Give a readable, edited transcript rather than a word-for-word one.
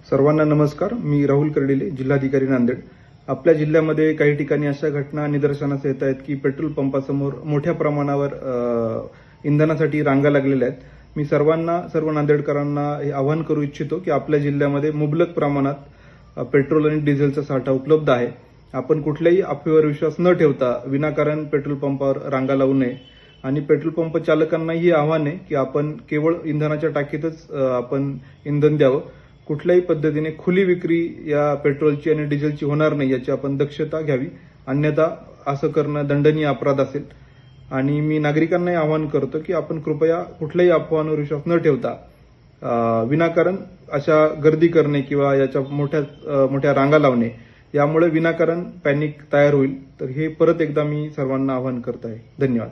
सर्वांना नमस्कार. मी राहुल कर्डिले, जिल्हाधिकारी नांदेड. आपल्या जिल्ह्यामध्ये काही ठिकाणी अशा घटना निदर्शनास येत आहेत की पेट्रोल पंपासमोर मोठ्या प्रमाणावर इंधनासाठी रांगा लागलेल्या आहेत. मी सर्व नांदेडकरांना हे आवाहन करू इच्छितो की आपल्या जिल्ह्यामध्ये मुबलक प्रमाणात पेट्रोल आणि डिझेलचा साठा उपलब्ध आहे. आपण कुठल्याही अफवेवर विश्वास न ठेवता विनाकारण पेट्रोल पंपावर रांगा लावू नये. आणि पेट्रोल पंप चालकांनाही आव्हान आहे की आपण केवळ इंधनाच्या टाकीतच आपण इंधन द्यावं. कुठल्याही पद्धतीने खुली विक्री या पेट्रोलची आणि डिझेलची होणार नाही याची आपण दक्षता घ्यावी, अन्यथा असं करणं दंडनीय अपराध असेल. आणि मी नागरिकांनाही आवाहन करतो की आपण कृपया कुठल्याही अफवांवर विश्वास न ठेवता विनाकारण अशा गर्दी करणे किंवा याच्या मोठ्या रांगा लावणे यामुळे विनाकारण पॅनिक तयार होईल. तर हे परत एकदा मी सर्वांना आवाहन करत आहे. धन्यवाद.